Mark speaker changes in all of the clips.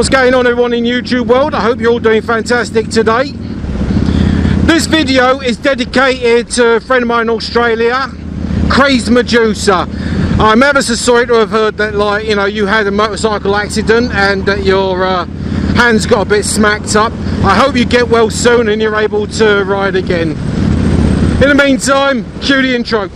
Speaker 1: What's going on, everyone in YouTube world? I hope you're all doing fantastic today. This video is dedicated to a friend of mine in Australia, CrazedMedusa. I'm ever so sorry to have heard that, like, you know, you had a motorcycle accident and that your hands got a bit smacked up. I hope you get well soon and you're able to ride again. In the meantime, cue the intro.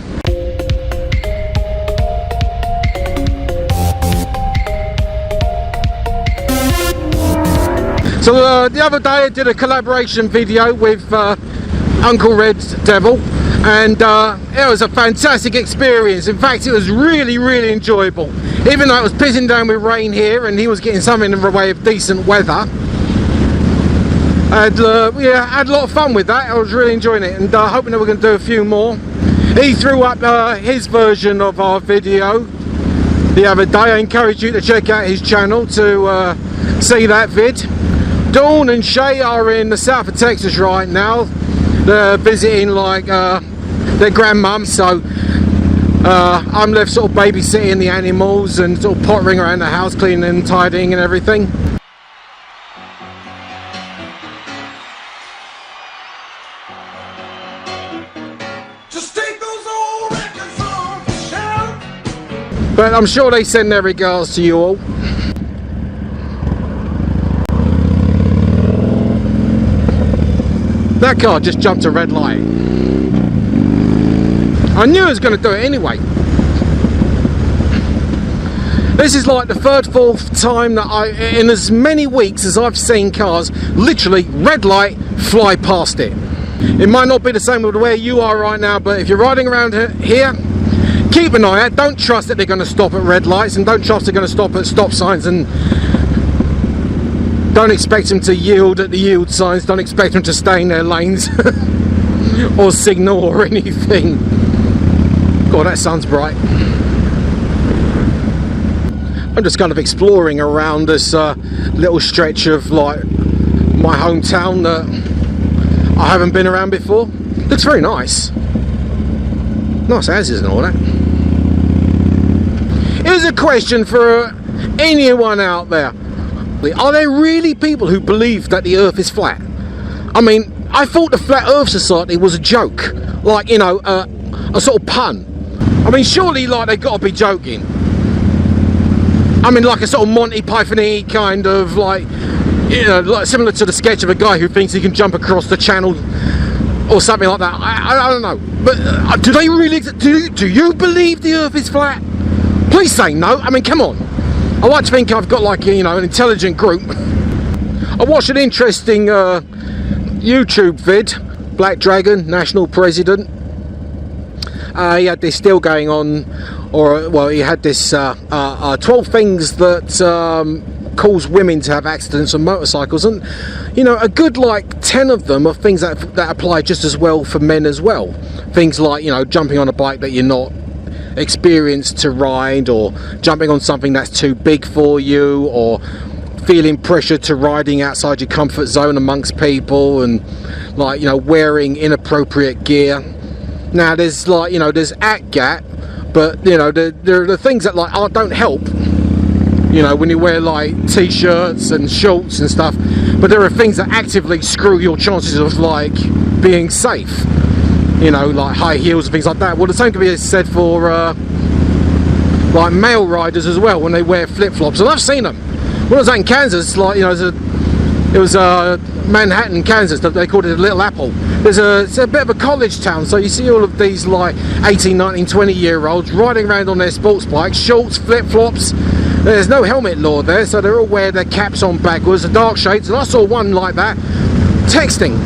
Speaker 1: So the other day I did a collaboration video with Uncle Red Devil, and it was a fantastic experience. In fact, it was really enjoyable. Even though it was pissing down with rain here and he was getting something in the way of decent weather. And yeah, I had a lot of fun with that. I was really enjoying it, and hoping that we're going to do a few more. He threw up his version of our video the other day. I encourage you to check out his channel to see that vid. Dawn and Shay are in the south of Texas right now. They're visiting like their grandmum, so I'm left sort of babysitting the animals and sort of pottering around the house, cleaning and tidying and everything.
Speaker 2: Just take those old records off the shelf.
Speaker 1: But I'm sure they send their regards to you all. That car just jumped a red light. I knew I was going to do it anyway. This is like the third, fourth time that in as many weeks as I've seen cars literally red light fly past it. It might not be the same with where you are right now, but if you're riding around here, keep an eye out. Don't trust that they're going to stop at red lights, and don't trust they're going to stop at stop signs, and don't expect them to yield at the yield signs. Don't expect them to stay in their lanes or signal or anything. God, that sun's bright. I'm just kind of exploring around this little stretch of like my hometown that I haven't been around before. Looks very nice. Nice houses and all that. Here's a question for anyone out there. Are there really people who believe that the earth is flat? I mean, I thought the Flat Earth Society was a joke, like, you know, a sort of pun. I mean, surely, like, they've got to be joking. I mean, like a sort of Monty Python-y kind of, like, you know, like similar to the sketch of a guy who thinks he can jump across the channel or something like that. I don't know, but do they really? Do you believe the earth is flat? Please say no. I mean, come on. I like to think I've got, like, you know, an intelligent group. I watched an interesting YouTube vid. Black Dragon, national president. He had this deal going on, or well, he had this 12 things that cause women to have accidents on motorcycles, and you know, a good like 10 of them are things that apply just as well for men as well. Things like, you know, jumping on a bike that you're not experienced to ride, or jumping on something that's too big for you, or feeling pressure to riding outside your comfort zone amongst people, and like, you know, wearing inappropriate gear. Now there's like, you know, there's ATGAT, but you know, there are the things that like don't help, you know, when you wear like t-shirts and shorts and stuff, but there are things that actively screw your chances of like being safe. You know, like high heels and things like that. Well, the same can be said for like male riders as well when they wear flip-flops, and I've seen them. When I was out in Kansas, like, you know, it was Manhattan, Kansas, they called it a Little Apple. It's a bit of a college town, so you see all of these like 18, 19, 20-year-olds riding around on their sports bikes, shorts, flip-flops. There's no helmet law there, so they're all wearing their caps on backwards, the dark shades, and I saw one like that texting.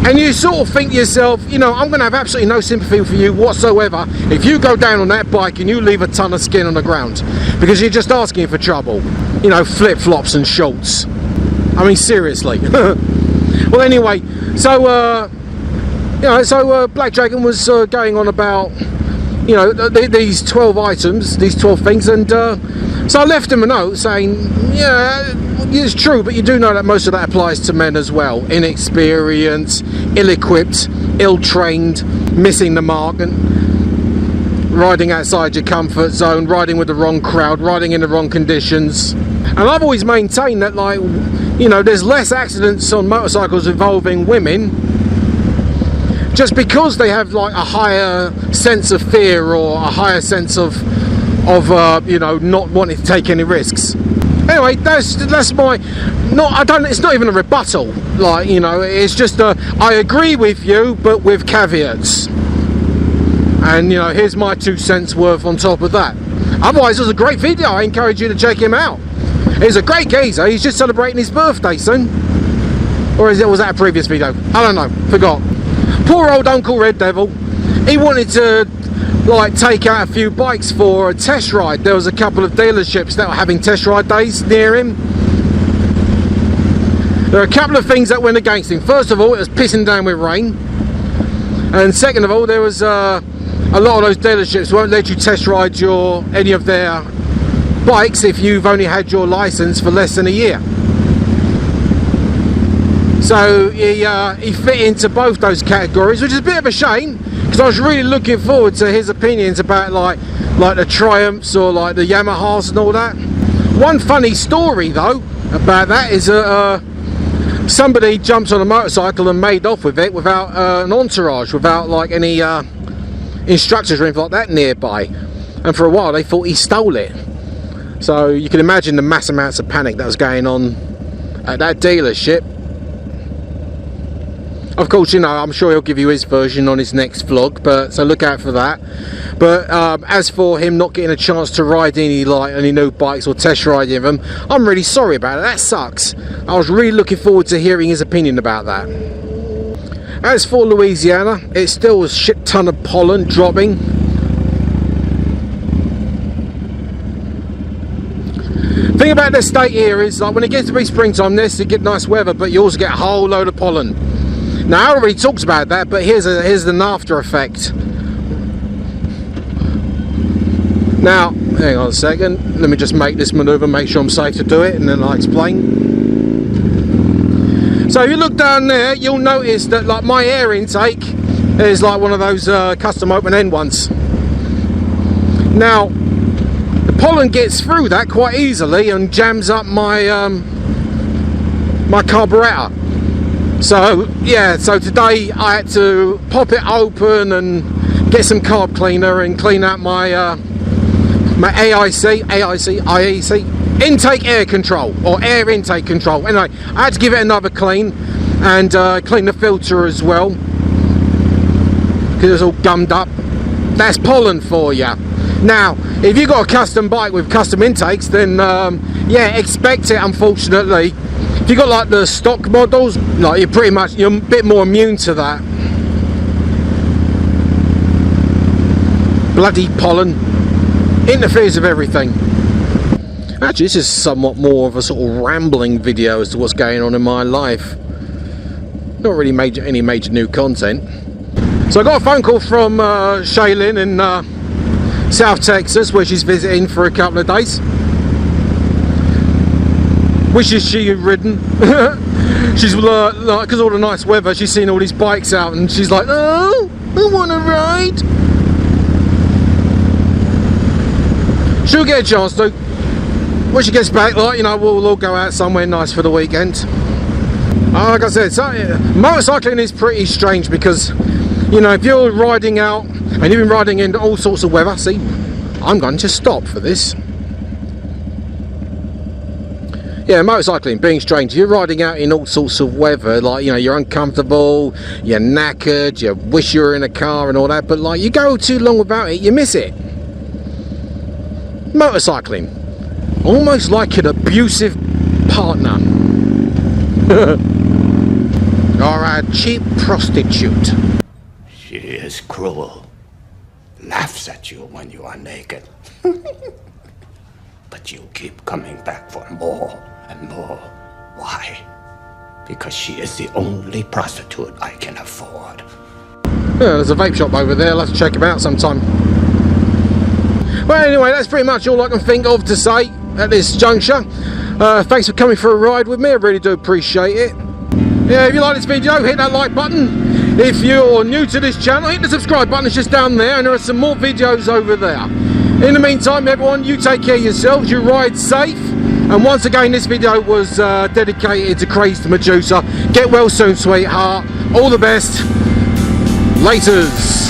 Speaker 1: And you sort of think to yourself, you know, I'm going to have absolutely no sympathy for you whatsoever if you go down on that bike and you leave a ton of skin on the ground, because you're just asking for trouble. You know, flip-flops and shorts. I mean, seriously. Well, anyway, so you know, so Black Dragon was going on about, you know, these 12 items, these 12 things, and so I left him a note saying, yeah, it's true, but you do know that most of that applies to men as well. Inexperienced, ill-equipped, ill-trained, missing the mark, and riding outside your comfort zone, riding with the wrong crowd, riding in the wrong conditions. And I've always maintained that, like, you know, there's less accidents on motorcycles involving women just because they have like a higher sense of fear or a higher sense of you know, not wanting to take any risks. Anyway, that's my, it's not even a rebuttal, like, you know, it's just I agree with you but with caveats. And, you know, here's my 2 cents worth on top of that. Otherwise, it was a great video. I encourage you to check him out. He's a great geezer. He's just celebrating his birthday soon. Or was that a previous video? I don't know. Forgot. Poor old Uncle Red Devil. He wanted to, like, take out a few bikes for a test ride. There was a couple of dealerships that were having test ride days near him. There are a couple of things that went against him. First of all, it was pissing down with rain. And second of all, there was a lot of those dealerships won't let you test ride any of their bikes if you've only had your license for less than a year. So he fit into both those categories, which is a bit of a shame because I was really looking forward to his opinions about like the Triumphs or like the Yamahas and all that. One funny story though about that is somebody jumped on a motorcycle and made off with it without an entourage, without like any instructors or anything like that nearby, and for a while they thought he stole it. So you can imagine the mass amounts of panic that was going on at that dealership. Of course, you know, I'm sure he'll give you his version on his next vlog, but so look out for that. But as for him not getting a chance to ride any new bikes or test riding them, I'm really sorry about it. That sucks. I was really looking forward to hearing his opinion about that. As for Louisiana, it's still a shit ton of pollen dropping. The thing about this state here is, like, when it gets to be springtime, you get nice weather, but you also get a whole load of pollen. Now, I already talked about that, but here's an after effect. Now, hang on a second. Let me just make this manoeuvre, make sure I'm safe to do it, and then I'll explain. So if you look down there, you'll notice that, like, my air intake is like one of those custom open end ones. Now, the pollen gets through that quite easily and jams up my my carburetor. So yeah, so today I had to pop it open and get some carb cleaner and clean out my my IEC intake air control, or air intake control. Anyway, I had to give it another clean and clean the filter as well because it's all gummed up. That's pollen for you. Now, if you've got a custom bike with custom intakes, then yeah, expect it. Unfortunately, if you've got like the stock models, like you're a bit more immune to that. Bloody pollen interferes with everything. Actually, this is somewhat more of a sort of rambling video as to what's going on in my life. Not really any major new content. So I got a phone call from Shaylin in South Texas, where she's visiting for a couple of days. Wishes she had ridden. She's like, because of all the nice weather, she's seen all these bikes out and she's like, oh, I want to ride. She'll get a chance to. When she gets back, like, you know, we'll all go out somewhere nice for the weekend. Like I said, motorcycling is pretty strange because, you know, if you're riding out and you've been riding in all sorts of weather, see, I'm going to stop for this. Yeah, motorcycling being strange. You're riding out in all sorts of weather, like, you know, you're uncomfortable, you're knackered, you wish you were in a car and all that, but like, you go too long without it, you miss it. Motorcycling, almost like an abusive partner. Or a cheap prostitute.
Speaker 3: She is cruel. Laughs at you when you are naked. But you keep coming back for more and more. Why? Because she is the only prostitute I can afford.
Speaker 1: Yeah, there's a vape shop over there. I'll have to check him out sometime. Well, anyway, that's pretty much all I can think of to say at this juncture. Thanks for coming for a ride with me. I really do appreciate it. Yeah, if you like this video, hit that like button. If you're new to this channel, hit the subscribe button, it's just down there, and there are some more videos over there. In the meantime, everyone, you take care of yourselves, you ride safe, and once again, this video was dedicated to CrazedMedusa. Get well soon, sweetheart. All the best. Laters.